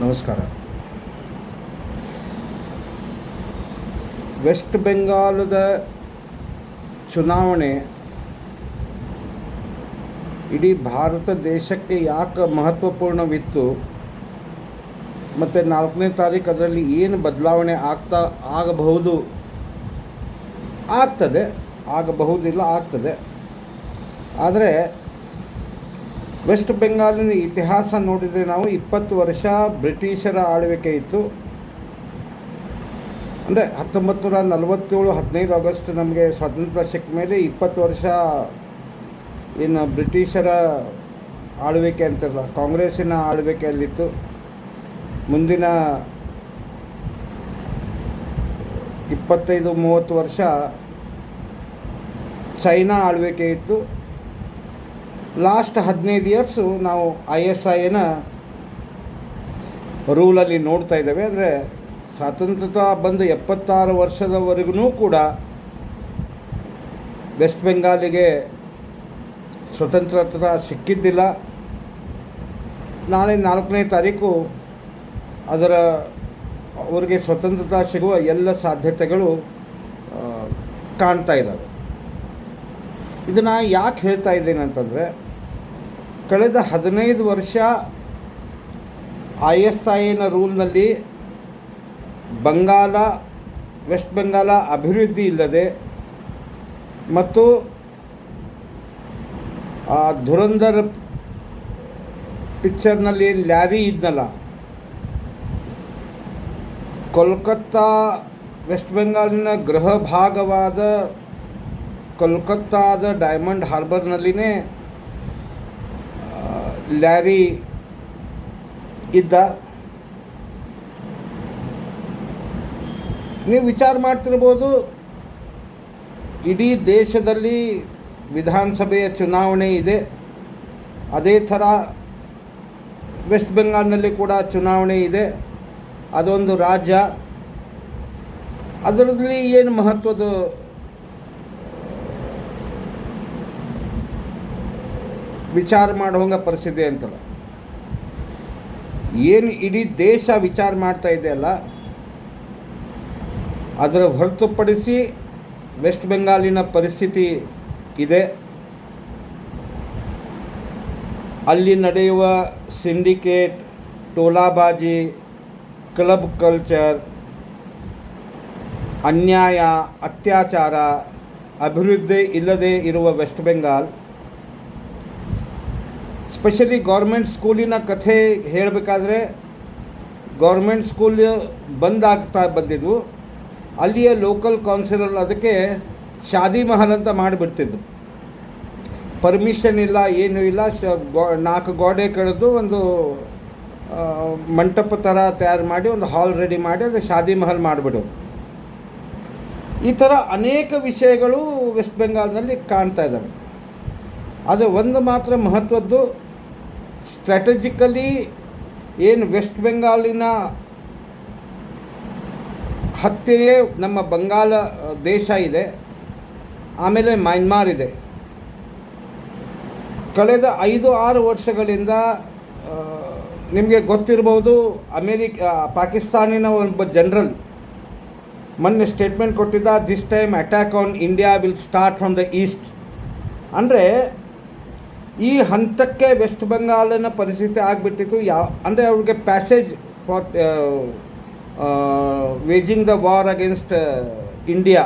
ನಮಸ್ಕಾರ. ವೆಸ್ಟ್ ಬೆಂಗಾಲದ ಚುನಾವಣೆ ಇಡೀ ಭಾರತ ದೇಶಕ್ಕೆ ಯಾಕೆ ಮಹತ್ವಪೂರ್ಣವಿತ್ತು ಮತ್ತು 4ನೇ ತಾರೀಕು ಅದರಲ್ಲಿ ಏನು ಬದಲಾವಣೆ ಆಗ್ತದೆ. ಆದರೆ ವೆಸ್ಟ್ ಬೆಂಗಾಲಿನ ಇತಿಹಾಸ ನೋಡಿದರೆ ನಾವು 20 ವರ್ಷ ಬ್ರಿಟಿಷರ ಆಳ್ವಿಕೆ ಇತ್ತು. ಅಂದರೆ 1947 15 ಆಗಸ್ಟ್ ನಮಗೆ ಸ್ವಾತಂತ್ರ್ಯ ಸಿಕ್ಕ ಮೇಲೆ 20 ವರ್ಷ ಏನು ಬ್ರಿಟಿಷರ ಆಳ್ವಿಕೆ ಅಂತಿರಲ್ಲ, ಕಾಂಗ್ರೆಸ್ಸಿನ ಆಳ್ವಿಕೆಯಲ್ಲಿತ್ತು. ಮುಂದಿನ 25-30 ವರ್ಷ ಚೈನಾ ಆಳ್ವಿಕೆ ಇತ್ತು. ಲಾಸ್ಟ್ 15 ಇಯರ್ಸು ನಾವು ISIನ ರೂಲಲ್ಲಿ ನೋಡ್ತಾ ಇದ್ದೇವೆ. ಅಂದರೆ ಸ್ವಾತಂತ್ರ್ಯ ಬಂದು 76 ವರ್ಷದವರೆಗೂ ಕೂಡ ವೆಸ್ಟ್ ಬೆಂಗಾಲಿಗೆ ಸ್ವತಂತ್ರ ಸಿಕ್ಕಿದ್ದಿಲ್ಲ. ನಾಳೆ 4ನೇ ತಾರೀಕು ಅವರಿಗೆ ಸ್ವತಂತ್ರ ಸಿಗುವ ಎಲ್ಲ ಸಾಧ್ಯತೆಗಳು ಕಾಣ್ತಾ ಇದ್ದಾವೆ. ಇದನ್ನು ಯಾಕೆ ಹೇಳ್ತಾ ಇದ್ದೇನೆ ಅಂತಂದರೆ, ಕಳೆದ 15 ವರ್ಷ ISIನ ರೂಲ್ನಲ್ಲಿ ವೆಸ್ಟ್ ಬೆಂಗಾಲ ಅಭಿವೃದ್ಧಿ ಇಲ್ಲದೆ ಮತ್ತು ಆ ಧುರಂಧರ್ ಪಿಕ್ಚರ್ನಲ್ಲಿ ಲ್ಯಾರಿ ಇದ್ನಲ್ಲ, ಕೋಲ್ಕತ್ತಾ ವೆಸ್ಟ್ ಬೆಂಗಾಲಿನ ಗೃಹ ಭಾಗವಾದ ಕೋಲ್ಕತ್ತಾದ ಡೈಮಂಡ್ ಹಾರ್ಬರ್ನಲ್ಲಿನೇ ಲ್ಯಾರಿ ಇದ್ದ. ನೀವು ವಿಚಾರ ಮಾಡ್ತಿರ್ಬೋದು, ಇಡೀ ದೇಶದಲ್ಲಿ ವಿಧಾನಸಭೆಯ ಚುನಾವಣೆ ಇದೆ, ಅದೇ ಥರ ವೆಸ್ಟ್ ಬೆಂಗಾಲ್ನಲ್ಲಿ ಕೂಡ ಚುನಾವಣೆ ಇದೆ. ಅದೊಂದು ರಾಜ್ಯ, ಅದರಲ್ಲಿ ಏನು ಮಹತ್ವದ ವಿಚಾರ ಮಾಡೋಂಗ ಪರಿಸ್ಥಿತಿ ಅಂತಲ್ಲ. ಏನು ಇಡೀ ದೇಶ ವಿಚಾರ ಮಾಡ್ತಾ ಇದೆಯಲ್ಲ, ಅದರ ಹೊರತುಪಡಿಸಿ ವೆಸ್ಟ್ ಬೆಂಗಾಲಿನ ಪರಿಸ್ಥಿತಿ ಇದೆ. ಅಲ್ಲಿ ನಡೆಯುವ ಸಿಂಡಿಕೇಟ್, ಟೋಲಾಬಾಜಿ, ಕ್ಲಬ್ ಕಲ್ಚರ್, ಅನ್ಯಾಯ, ಅತ್ಯಾಚಾರ, ಅಭಿವೃದ್ಧಿ ಇಲ್ಲದೆ ಇರುವ ವೆಸ್ಟ್ ಬೆಂಗಾಲ್, ಸ್ಪೆಷಲಿ ಗೌರ್ಮೆಂಟ್ ಸ್ಕೂಲಿನ ಕಥೆ ಹೇಳಬೇಕಾದ್ರೆ, ಗೌರ್ಮೆಂಟ್ ಸ್ಕೂಲ್ ಬಂದಾಗ್ತಾ ಬಂದಿದ್ವು. ಅಲ್ಲಿಯ ಲೋಕಲ್ ಕೌನ್ಸಿಲರ್ ಅದಕ್ಕೆ ಶಾದಿ ಮಹಲ್ ಅಂತ ಮಾಡಿಬಿಡ್ತಿದ್ರು. ಪರ್ಮಿಷನ್ ಇಲ್ಲ, ಏನೂ ಇಲ್ಲ. 4 ಗೋಡೆ ಕಳೆದು ಒಂದು ಮಂಟಪ ಥರ ತಯಾರು ಮಾಡಿ ಒಂದು ಹಾಲ್ ರೆಡಿ ಮಾಡಿ ಅದು ಶಾದಿ ಮಹಲ್ ಮಾಡಿಬಿಡೋದು. ಈ ಥರ ಅನೇಕ ವಿಷಯಗಳು ವೆಸ್ಟ್ ಬೆಂಗಾಲ್ನಲ್ಲಿ ಕಾಣ್ತಾ ಇದ್ದಾವೆ. ಅದು ಒಂದು ಮಾತ್ರ ಮಹತ್ವದ್ದು, ಸ್ಟ್ರಾಟಜಿಕಲಿ ಏನು ವೆಸ್ಟ್ ಬೆಂಗಾಲಿನ ಹತ್ತಿರ ನಮ್ಮ ಬಂಗಾಳ ದೇಶ ಇದೆ, ಆಮೇಲೆ ಮ್ಯಾನ್ಮಾರ್ ಇದೆ. ಕಳೆದ 5-6 ವರ್ಷಗಳಿಂದ ನಿಮಗೆ ಗೊತ್ತಿರ್ಬೋದು, ಪಾಕಿಸ್ತಾನಿನ ಒಬ್ಬ ಜನರಲ್ ಮೊನ್ನೆ ಸ್ಟೇಟ್ಮೆಂಟ್ ಕೊಟ್ಟಿದ್ದ, this time attack on India will start from the East. ಅಂದರೆ ಈ ಹಂತಕ್ಕೆ ವೆಸ್ಟ್ ಬೆಂಗಾಲಿನ ಪರಿಸ್ಥಿತಿ ಆಗಿಬಿಟ್ಟಿತ್ತು. ಅಂದರೆ ಅವ್ರಿಗೆ passage for waging the war against India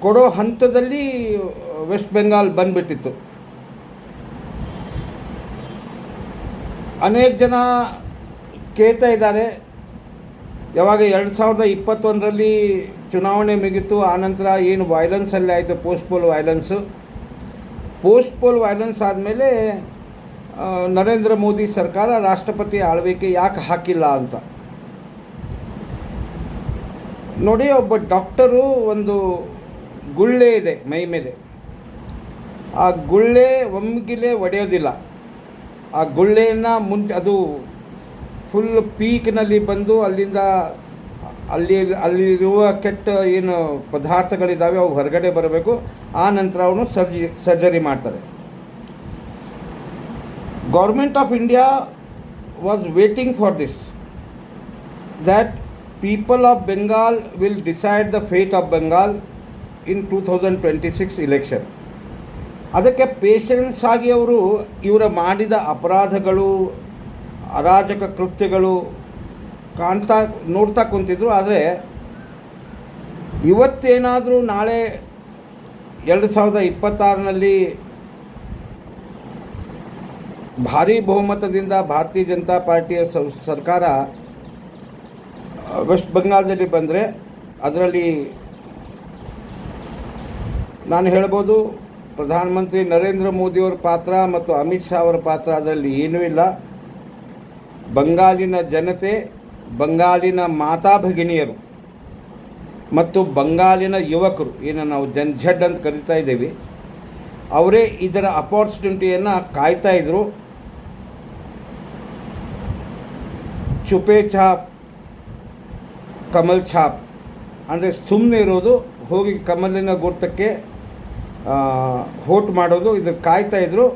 ಕೊಡೋ ಹಂತದಲ್ಲಿ ವೆಸ್ಟ್ ಬೆಂಗಾಲ್ ಬಂದುಬಿಟ್ಟಿತ್ತು. ಅನೇಕ ಜನ ಕೇಳ್ತಾ ಇದ್ದಾರೆ, ಯಾವಾಗ 2021ರಲ್ಲಿ ಚುನಾವಣೆ ಮುಗಿತು, ಆನಂತರ ಏನು ವೈಲೆನ್ಸಲ್ಲಿ ಆಯಿತು, ಪೋಸ್ಟ್ ಪೋಲ್ ವೈಲೆನ್ಸ್ ಆದಮೇಲೆ ನರೇಂದ್ರ ಮೋದಿ ಸರ್ಕಾರ ರಾಷ್ಟ್ರಪತಿ ಆಳ್ವಿಕೆ ಯಾಕೆ ಹಾಕಿಲ್ಲ ಅಂತ ನೋಡಿ. ಒಬ್ಬ ಡಾಕ್ಟರು ಒಂದು ಗುಳ್ಳೆ ಇದೆ ಮೈ ಮೇಲೆ, ಆ ಗುಳ್ಳೆ ಒಮ್ಗಿಲೆ ಒಡೆಯೋದಿಲ್ಲ. ಆ ಗುಳ್ಳೆಯನ್ನು ಅದು ಫುಲ್ ಪೀಕ್ನಲ್ಲಿ ಬಂದು ಅಲ್ಲಿರುವ ಕೆಟ್ಟ ಏನು ಪದಾರ್ಥಗಳಿದ್ದಾವೆ ಅವು ಹೊರಗಡೆ ಬರಬೇಕು. ಆ ನಂತರ ಅವನು ಸರ್ಜರಿ ಮಾಡ್ತಾರೆ. Government of India was waiting for this, that people of Bengal will decide the fate of Bengal in 2026 election. ಅದಕ್ಕೆ ಪೇಷನ್ಸ್ ಆಗಿ ಅವರು ಇವರ ಮಾಡಿದ ಅಪರಾಧಗಳು, ಅರಾಜಕ ಕೃತ್ಯಗಳು ನೋಡ್ತಾ ಕುಂತಿದ್ರು. ಆದರೆ ಇವತ್ತೇನಾದರೂ ನಾಳೆ 2026ನಲ್ಲಿ ಭಾರೀ ಬಹುಮತದಿಂದ ಭಾರತೀಯ ಜನತಾ ಪಾರ್ಟಿಯ ಸರ್ಕಾರ ವೆಸ್ಟ್ ಬೆಂಗಾಲ್ದಲ್ಲಿ ಬಂದರೆ ಅದರಲ್ಲಿ ನಾನು ಹೇಳ್ಬೋದು ಪ್ರಧಾನಮಂತ್ರಿ ನರೇಂದ್ರ ಮೋದಿಯವರ ಪಾತ್ರ ಮತ್ತು ಅಮಿತ್ ಶಾ ಅವರ ಪಾತ್ರ ಅದರಲ್ಲಿ ಏನೂ ಇಲ್ಲ. ಬಂಗಾಲಿನ ಜನತೆ, ಬಂಗಾಲಿನ ಮಾತಾ ಭಗಿನಿಯರು ಮತ್ತು ಬಂಗಾಲಿನ ಯುವಕರು, ಏನು ನಾವು ಜಡ್ ಅಂತ ಕರಿತಾ ಇದ್ದೀವಿ, ಅವರೇ ಇದರ ಅಪಾರ್ಚುನಿಟಿಯನ್ನು ಕಾಯ್ತಾ ಇದ್ದರು. ಚುಪೆ ಛಾಪ್ ಕಮಲ್ ಛಾಪ್ ಅಂದರೆ ಸುಮ್ಮನೆ ಇರೋದು, ಹೋಗಿ ಕಮಲಿನ ಗುರ್ತಕ್ಕೆ ವೋಟ್ ಮಾಡೋದು, ಇದಕ್ಕೆ ಕಾಯ್ತಾಯಿದ್ರು.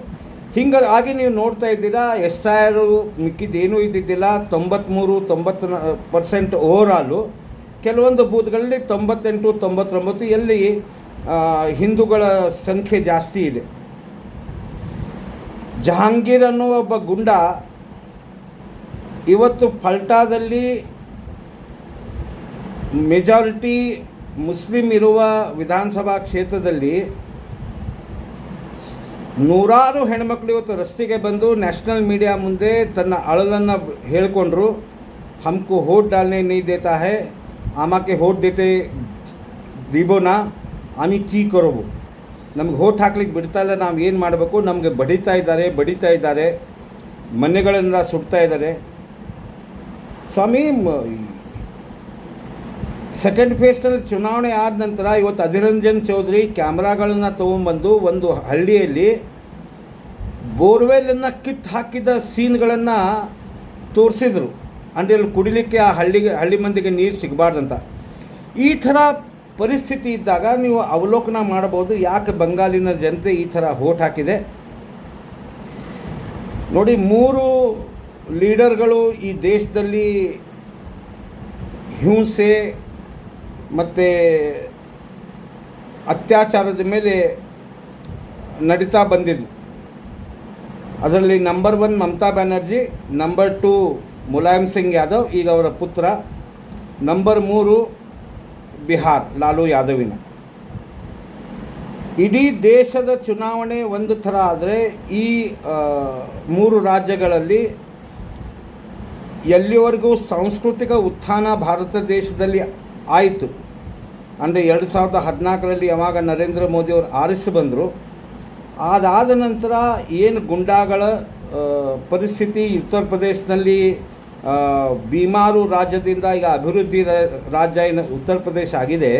ಹಿಂಗಾಗಿ ನೀವು ನೋಡ್ತಾ ಇದ್ದೀರಾ, SIR ಮಿಕ್ಕಿದ್ದೇನೂ ಇದ್ದಿದ್ದಿಲ್ಲ. 93-90% ಓವರಾಲು. ಕೆಲವೊಂದು ಬೂತ್ಗಳಲ್ಲಿ 98-99 ಎಲ್ಲಿ ಹಿಂದೂಗಳ ಸಂಖ್ಯೆ ಜಾಸ್ತಿ ಇದೆ. ಜಹಾಂಗೀರ್ ಅನ್ನೋ ಒಬ್ಬ ಗುಂಡ ಇವತ್ತು ಫಲ್ಟಾದಲ್ಲಿ ಮೆಜಾರಿಟಿ ಮುಸ್ಲಿಂ ಇರುವ ವಿಧಾನಸಭಾ ಕ್ಷೇತ್ರದಲ್ಲಿ ನೂರಾರು ಹೆಣ್ಮಕ್ಳು ಇವತ್ತು ರಸ್ತೆಗೆ ಬಂದು ನ್ಯಾಷನಲ್ ಮೀಡಿಯಾ ಮುಂದೆ ತನ್ನ ಅಳಲನ್ನು ಹೇಳಿಕೊಂಡ್ರು. ಹಮ್ಕೋ ವೋಟ್ ಡಾಲ್ನೆ ನೀ ದೇತಾ ಹೈ, ಆಮಾಕೆ ವೋಟ್ ದೇತೆ ದೀಬೋನಾ, ಆಮಿ ಕೀ ಕರೋಬು, ನಮ್ಗೆ ವೋಟ್ ಹಾಕ್ಲಿಕ್ಕೆ ಬಿಡ್ತಾ ಇಲ್ಲ, ನಾವು ಏನು ಮಾಡಬೇಕು, ನಮಗೆ ಬಡಿತಾ ಇದ್ದಾರೆ, ಮನೆಗಳಿಂದ ಸುಡ್ತಾ ಇದ್ದಾರೆ. ಸ್ವಾಮಿ, ಸೆಕೆಂಡ್ ಫೇಸ್ನಲ್ಲಿ ಚುನಾವಣೆ ಆದ ನಂತರ ಇವತ್ತು ಅಧೀರ್ ರಂಜನ್ ಚೌಧರಿ ಕ್ಯಾಮ್ರಾಗಳನ್ನು ತೊಗೊಂಬಂದು ಒಂದು ಹಳ್ಳಿಯಲ್ಲಿ ಬೋರ್ವೆಲನ್ನು ಕಿತ್ತು ಹಾಕಿದ ಸೀನ್ಗಳನ್ನು ತೋರಿಸಿದ್ರು. ಅಂದರೆ ಅಲ್ಲಿ ಕುಡಿಲಿಕ್ಕೆ ಆ ಹಳ್ಳಿ ಮಂದಿಗೆ ನೀರು ಸಿಗಬಾರ್ದಂತ. ಈ ಥರ ಪರಿಸ್ಥಿತಿ ಇದ್ದಾಗ ನೀವು ಅವಲೋಕನ ಮಾಡಬಹುದು ಯಾಕೆ ಬಂಗಾಲಿನ ಜನತೆ ಈ ಥರ ವೋಟ್ ಹಾಕಿದೆ. ನೋಡಿ, 3 ಲೀಡರ್ಗಳು ಈ ದೇಶದಲ್ಲಿ ಹಿಂಸೆ ಮತ್ತು ಅತ್ಯಾಚಾರದ ಮೇಲೆ ನಡೀತಾ ಬಂದಿದ್ದು. ಅದರಲ್ಲಿ ನಂಬರ್ 1 ಮಮತಾ ಬ್ಯಾನರ್ಜಿ, ನಂಬರ್ 2 ಮುಲಾಯಂ ಸಿಂಗ್ ಯಾದವ್, ಈಗ ಅವರ ಪುತ್ರ, ನಂಬರ್ 3 ಬಿಹಾರ್ ಲಾಲು ಯಾದವಿನ. ಇಡೀ ದೇಶದ ಚುನಾವಣೆ ಒಂದು ಥರ ಆದರೆ ಈ 3 ರಾಜ್ಯಗಳಲ್ಲಿ ಎಲ್ಲಿವರೆಗೂ ಸಾಂಸ್ಕೃತಿಕ ಉತ್ಥಾನ ಭಾರತ ದೇಶದಲ್ಲಿ ಆಯಿತು ಅಂದರೆ 2014ರಲ್ಲಿ ಯಾವಾಗ ನರೇಂದ್ರ ಮೋದಿಯವರು ಆರಿಸಿ ಬಂದರು, ಅದಾದ ನಂತರ ಏನು ಗುಂಡಾಗಳ ಪರಿಸ್ಥಿತಿ ಉತ್ತರ ಪ್ರದೇಶದಲ್ಲಿ, ಬಿಮಾರು ರಾಜ್ಯದಿಂದ ಈಗ ಅಭಿವೃದ್ಧಿ ರಾಜ್ಯ ಏನು ಉತ್ತರ ಪ್ರದೇಶ ಆಗಿದೆ,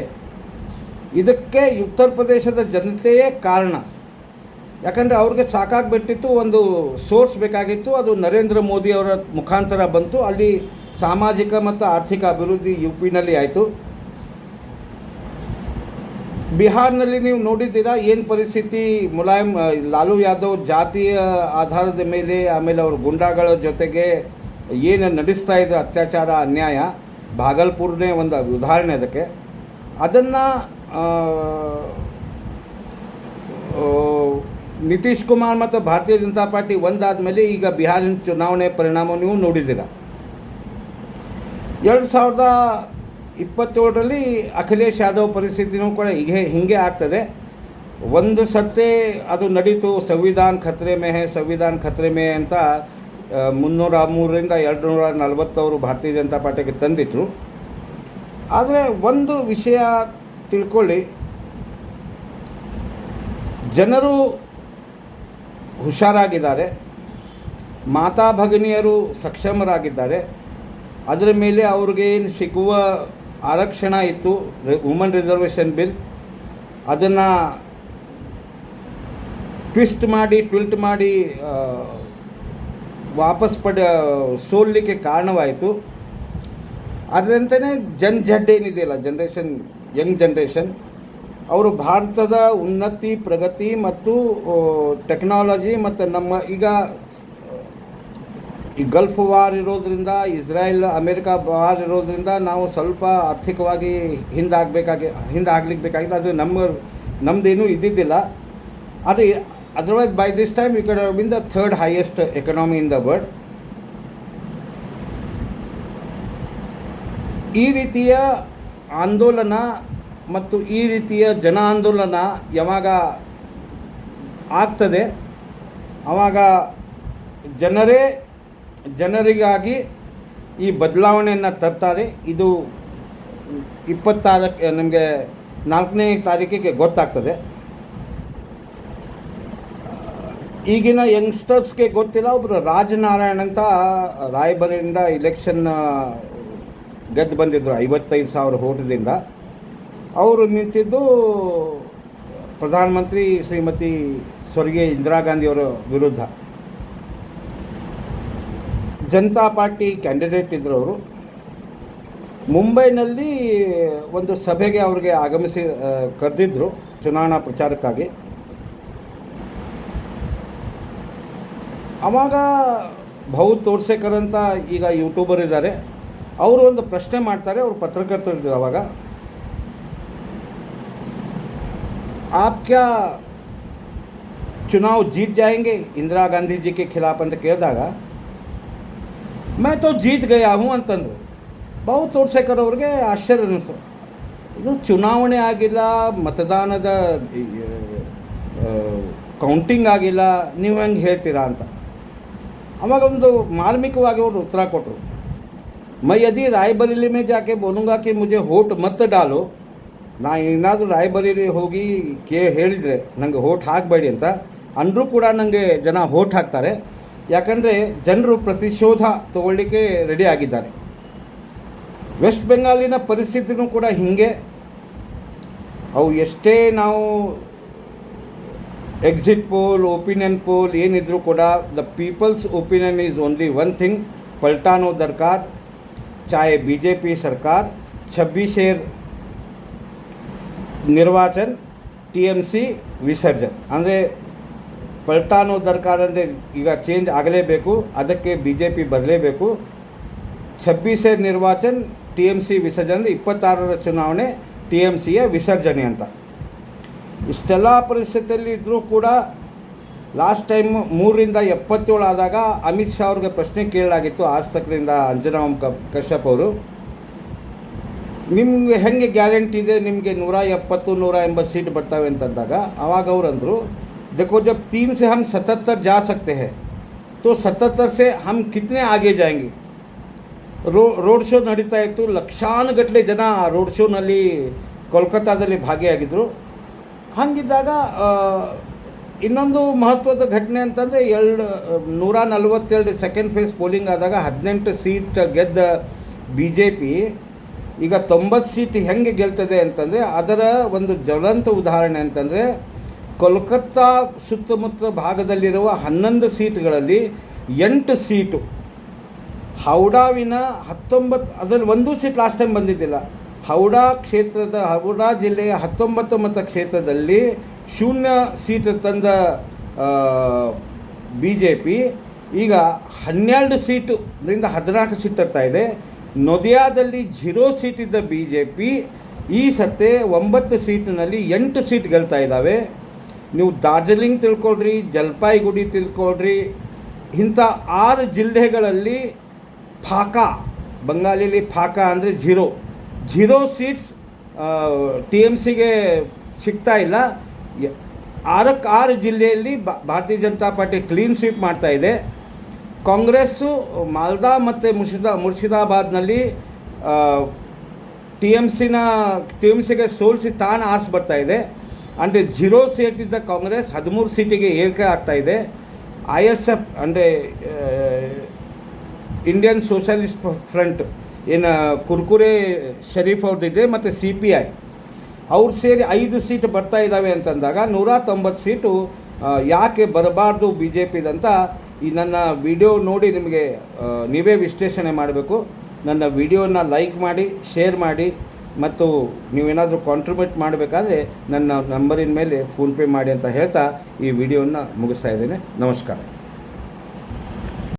ಇದಕ್ಕೆ ಉತ್ತರ ಪ್ರದೇಶದ ಜನತೆಯೇ ಕಾರಣ. ಯಾಕಂದರೆ ಅವ್ರಿಗೆ ಸಾಕಾಗಿಬಿಟ್ಟಿತ್ತು, ಒಂದು ಸೋರ್ಸ್ ಬೇಕಾಗಿತ್ತು, ಅದು ನರೇಂದ್ರ ಮೋದಿಯವರ ಮುಖಾಂತರ ಬಂತು. ಅಲ್ಲಿ ಸಾಮಾಜಿಕ ಮತ್ತು ಆರ್ಥಿಕ ಅಭಿವೃದ್ಧಿ UPನಲ್ಲಿ ಆಯಿತು. ಬಿಹಾರ್ನಲ್ಲಿ ನೀವು ನೋಡಿದ್ದೀರಾ ಏನು ಪರಿಸ್ಥಿತಿ, ಲಾಲು ಯಾದವ್ ಜಾತಿಯ ಆಧಾರದ ಮೇಲೆ, ಆಮೇಲೆ ಅವರು ಗುಂಡಾಗಳ ಜೊತೆಗೆ ಏನು ನಡೆಸ್ತಾ ಇದ್ದ ಅತ್ಯಾಚಾರ, ಅನ್ಯಾಯ, ಭಾಗಲ್ಪುರ್ನೇ ಒಂದು ಉದಾಹರಣೆ ಅದಕ್ಕೆ. ಅದನ್ನು ನಿತೀಶ್ ಕುಮಾರ್ ಮತ್ತು ಭಾರತೀಯ ಜನತಾ ಪಾರ್ಟಿ ಒಂದಾದ ಮೇಲೆ ಈಗ ಬಿಹಾರಿನ ಚುನಾವಣೆ ಪರಿಣಾಮ ನೀವು ನೋಡಿದ್ದೀರ. 2027ರಲ್ಲಿ ಅಖಿಲೇಶ್ ಯಾದವ್ ಪರಿಸ್ಥಿತಿನೂ ಕೂಡ ಹೀಗೆ ಆಗ್ತದೆ. ಒಂದು ಸತ್ತೆ ಅದು ನಡೀತು, ಸಂವಿಧಾನ ಖತ್ರೆ ಮೇ ಅಂತ 303ರಿಂದ 240 ಅವರು ಭಾರತೀಯ ಜನತಾ ಪಾರ್ಟಿಗೆ ತಂದಿಟ್ಟರು. ಆದರೆ ಒಂದು ವಿಷಯ ತಿಳ್ಕೊಳ್ಳಿ, ಜನರು ಹುಷಾರಾಗಿದ್ದಾರೆ, ಮಾತಾ ಭಗಿನಿಯರು ಸಕ್ಷಮರಾಗಿದ್ದಾರೆ. ಅದರ ಮೇಲೆ ಅವ್ರಿಗೆ ಏನು ಸಿಗುವ ಆರಕ್ಷಣೆ ಇತ್ತು, ವುಮನ್ ರಿಸರ್ವೇಷನ್ ಬಿಲ್, ಅದನ್ನು ಟ್ವಿಸ್ಟ್ ಮಾಡಿ ವಾಪಸ್ ಸೋಲಲಿಕ್ಕೆ ಕಾರಣವಾಯಿತು. ಅದರಂತೆಯೇ ಜಡ್ ಏನಿದೆಯಲ್ಲ, ಯಂಗ್ ಜನ್ರೇಷನ್, ಅವರು ಭಾರತದ ಉನ್ನತಿ, ಪ್ರಗತಿ ಮತ್ತು ಟೆಕ್ನಾಲಜಿ ಮತ್ತು ನಮ್ಮ ಈಗ ಈ ಗಲ್ಫ್ ವಾರ್ ಇರೋದ್ರಿಂದ, ಇಸ್ರಾಯೇಲ್ ಅಮೇರಿಕಾ ವಾರ್ ಇರೋದ್ರಿಂದ ನಾವು ಸ್ವಲ್ಪ ಆರ್ಥಿಕವಾಗಿ ಹಿಂದಾಗ್ಲಿಕ್ಕೆ ಬೇಕಾಗಿದೆ. ಅದು ನಮ್ಮದೇನೂ ಇದ್ದಿದ್ದಿಲ್ಲ. ಅದು otherwise by this time you can have been the third highest economy in the world. ಈ ರೀತಿಯ ಆಂದೋಲನ ಮತ್ತು ಈ ರೀತಿಯ ಜನ ಆಂದೋಲನ ಯಾವಾಗ ಆಗ್ತದೆ ಆವಾಗ ಜನರಿಗಾಗಿ ಈ ಬದಲಾವಣೆಯನ್ನು ತರ್ತಾರೆ. ಇದು 26 ನಮಗೆ 4ನೇ ತಾರೀಕಿಗೆ ಗೊತ್ತಾಗ್ತದೆ. ಈಗಿನ ಯಂಗ್ಸ್ಟರ್ಸ್ಗೆ ಗೊತ್ತಿಲ್ಲ. ಒಬ್ಬರು ರಾಜನಾರಾಯಣ್ ಅಂತ ರಾಯಬರೇಲಿಯಿಂದ ಇಲೆಕ್ಷನ್ ಗೆದ್ದು ಬಂದಿದ್ದರು 55,000 ಓಟದಿಂದ. ಅವರು ನಿಂತಿದ್ದು ಪ್ರಧಾನಮಂತ್ರಿ ಶ್ರೀಮತಿ ಸ್ವರ್ಗೀಯ ಇಂದಿರಾ ಗಾಂಧಿಯವರ ವಿರುದ್ಧ. ಜನತಾ ಪಾರ್ಟಿ ಕ್ಯಾಂಡಿಡೇಟ್ ಇದ್ದರು. ಅವರು ಮುಂಬೈನಲ್ಲಿ ಒಂದು ಸಭೆಗೆ ಅವ್ರಿಗೆ ಕರೆದಿದ್ದರು ಚುನಾವಣಾ ಪ್ರಚಾರಕ್ಕಾಗಿ. ಆವಾಗ ಭಾವು ತೋರ್ಸೇಕರ್ ಅಂತ ಈಗ ಯೂಟ್ಯೂಬರ್ ಇದ್ದಾರೆ. ಅವರು ಒಂದು ಪ್ರಶ್ನೆ ಮಾಡ್ತಾರೆ. ಅವರು ಪತ್ರಕರ್ತರಿದ್ದರು ಆವಾಗ. आप क्या चुनाव जीत जाएंगे इंदिरा गांधी जी के खिलाफ ಅಂತ ಕೇಳಿದಾಗ मैं तो जीत गया हूँ ಅಂತಂದರು. ಭಾವು ತೋರ್ಸೇಕರ್ ಅವ್ರಿಗೆ ಆಶ್ಚರ್ಯ ಅನ್ನಿಸ್ತು. ಇದು ಚುನಾವಣೆ ಆಗಿಲ್ಲ, ಮತದಾನದ ಕೌಂಟಿಂಗ್ ಆಗಿಲ್ಲ, ನೀವು ಹೆಂಗೆ ಹೇಳ್ತೀರಾ ಅಂತ. ಆವಾಗ ಒಂದು ಮಾರ್ಮಿಕವಾಗಿ ಅವರು ಉತ್ತರ ಕೊಟ್ಟರು. मैं यदि रायबरेली में जाके बोलूँगा कि मुझे वोट मत डालो, ನಾ ಏನಾದರೂ ರಾಯಬರೇಲಿ ಹೋಗಿ ಹೇಳಿದರೆ ನನಗೆ ವೋಟ್ ಹಾಕಬೇಡಿ ಅಂತ ಅಂದರೂ ಕೂಡ ನನಗೆ ಜನ ವೋಟ್ ಹಾಕ್ತಾರೆ. ಯಾಕಂದರೆ ಜನರು ಪ್ರತಿಶೋಧ ತಗೊಳ್ಳಿಕ್ಕೆ ರೆಡಿ ಆಗಿದ್ದಾರೆ. ವೆಸ್ಟ್ ಬೆಂಗಾಲಿನ ಪರಿಸ್ಥಿತಿನೂ ಕೂಡ ಹೀಗೆ. ಅವು ಎಷ್ಟೇ ನಾವು ಎಕ್ಸಿಟ್ ಪೋಲ್, ಒಪಿನಿಯನ್ ಪೋಲ್ ಏನಿದ್ರು ಕೂಡ the people's opinion is only one thing, पलटानो दरकार, चाहे बीजेपी सरकार 26 निर्वाचन TMC विसर्जन ಅಂದರೆ ಪಲ್ಟಾನೋ ದರ್ಕಾರ ಅಂದರೆ ಈಗ ಚೇಂಜ್ ಆಗಲೇಬೇಕು, ಅದಕ್ಕೆ BJP ಬರಲೇಬೇಕು. 26 ನಿರ್ವಾಚನ TMC ವಿಸರ್ಜನೆ ಅಂದರೆ 26ರ ಚುನಾವಣೆ TMCಯ ವಿಸರ್ಜನೆ ಅಂತ. ಇಷ್ಟೆಲ್ಲ ಪರಿಸ್ಥಿತಿಯಲ್ಲಿ ಇದ್ದರೂ ಕೂಡ ಲಾಸ್ಟ್ ಟೈಮ್ 3ರಿಂದ 77 ಆದಾಗ ಅಮಿತ್ ಶಾ ಅವ್ರಿಗೆ ಪ್ರಶ್ನೆ ಕೇಳಲಾಗಿತ್ತು ಆಸ್ತಕರಿಂದ ಅಂಜನಾ ಓಂ ಕಶ್ಯಪ್ ಅವರು. ನಿಮಗೆ ಹೆಂಗೆ ಗ್ಯಾರಂಟಿ ಇದೆ ನಿಮಗೆ 170-180 सीट ಬರ್ತವೆ ಅಂತಂದಾಗ ಆವಾಗ ಅವರು ಅಂದರು, देखो जब 3 से हम 77 जा सकते हैं तो 77 से हम कितने आगे जाएंगे. ರೋಡ್ ಶೋ ನಡೀತಾ ಇತ್ತು. ಲಕ್ಷಾನುಗಟ್ಟಲೆ ಜನ ರೋಡ್ ಶೋನಲ್ಲಿ ಕೋಲ್ಕತ್ತಾದಲ್ಲಿ ಭಾಗಿಯಾಗಿದ್ದರು. ಹಾಗಿದ್ದಾಗ ಇನ್ನೊಂದು ಮಹತ್ವದ ಘಟನೆ ಅಂತಂದರೆ 142 ಸೆಕೆಂಡ್ ಫೇಸ್ ಪೋಲಿಂಗ್ ಆದಾಗ 18 ಸೀಟ್ ಗೆದ್ದ BJP ಈಗ 90 ಸೀಟ್ ಹೆಂಗೆ ಗೆಲ್ತದೆ ಅಂತಂದರೆ ಅದರ ಒಂದು ಜ್ವಲಂತ ಉದಾಹರಣೆ ಅಂತಂದರೆ ಕೋಲ್ಕತ್ತಾ ಸುತ್ತಮುತ್ತ ಭಾಗದಲ್ಲಿರುವ 11 ಸೀಟ್ಗಳಲ್ಲಿ 8 ಸೀಟು ಹೌಡಾವಿನ 19, ಅದರಲ್ಲಿ ಒಂದೂ ಸೀಟ್ ಲಾಸ್ಟ್ ಟೈಮ್ ಬಂದಿದ್ದಿಲ್ಲ. ಹೌಡಾ ಜಿಲ್ಲೆಯ 19 ಮತಕ್ಷೇತ್ರದಲ್ಲಿ 0 ಸೀಟ್ ತಂದ BJP ಈಗ 12 ಸೀಟುದಿಂದ 14 ಸೀಟ್ ತರ್ತಾಯಿದೆ. ನೊದಿಯಾದಲ್ಲಿ 0 ಸೀಟ್ ಇದ್ದ BJP ಈ ಸತ್ತೆ 9 ಸೀಟಿನಲ್ಲಿ 8 ಸೀಟ್ ಗೆಲ್ತಾ ಇದ್ದಾವೆ. ನೀವು ಡಾರ್ಜಿಲಿಂಗ್ ತಿಳ್ಕೊಳ್ರಿ, ಜಲ್ಪಾಯ್ಗುಡಿ ತಿಳ್ಕೊಳ್ರಿ, ಇಂಥ 6 ಜಿಲ್ಲೆಗಳಲ್ಲಿ ಫಾಕಾ, ಬಂಗಾಲಿಲಿ ಫಾಕಾ ಅಂದರೆ 0 ಸೀಟ್ಸ್ TMCಗೆ ಸಿಗ್ತಾ ಇಲ್ಲ. 6 ಜಿಲ್ಲೆಯಲ್ಲಿ ಭಾರತೀಯ ಜನತಾ ಪಾರ್ಟಿ ಕ್ಲೀನ್ ಸ್ವೀಪ್ ಮಾಡ್ತಾಯಿದೆ. ಕಾಂಗ್ರೆಸ್ಸು ಮಾಲ್ದಾ ಮತ್ತು ಮುರ್ಷಿದಾಬಾದ್ನಲ್ಲಿ TMCಗೆ ಸೋಲಿಸಿ ತಾನು ಆರ್ಸ್ ಬರ್ತಾಯಿದೆ. ಅಂದರೆ 0 ಸೀಟ್ ಇದ್ದ ಕಾಂಗ್ರೆಸ್ 13 ಸೀಟಿಗೆ ಏರಿಕೆ ಆಗ್ತಾಯಿದೆ. ISF ಅಂದರೆ ಇಂಡಿಯನ್ ಸೋಷಲಿಸ್ಟ್ ಫ್ರಂಟ್ ಏನು ಕುರ್ಕುರೆ ಶರೀಫ್ ಅವ್ರದ್ದಿದೆ ಮತ್ತು CPI ಅವ್ರು ಸೇರಿ 5 ಸೀಟ್ ಬರ್ತಾ ಇದ್ದಾವೆ ಅಂತಂದಾಗ 190 ಸೀಟು ಯಾಕೆ ಬರಬಾರ್ದು BJPದಂತ ಈ ನನ್ನ ವಿಡಿಯೋ ನೋಡಿ ನಿಮಗೆ ನೀವೇ ವಿಶ್ಲೇಷಣೆ ಮಾಡಬೇಕು. ನನ್ನ ವಿಡಿಯೋನ ಲೈಕ್ ಮಾಡಿ, ಶೇರ್ ಮಾಡಿ, ಮತ್ತು ನೀವೇನಾದರೂ ಕಾಂಟ್ರಿಬ್ಯೂಟ್ ಮಾಡಬೇಕಾದ್ರೆ ನನ್ನ ನಂಬರಿನ ಮೇಲೆ ಫೋನ್ಪೇ ಮಾಡಿ ಅಂತ ಹೇಳ್ತಾ ಈ ವಿಡಿಯೋನ ಮುಗಿಸ್ತಾ ಇದ್ದೇನೆ. ನಮಸ್ಕಾರ.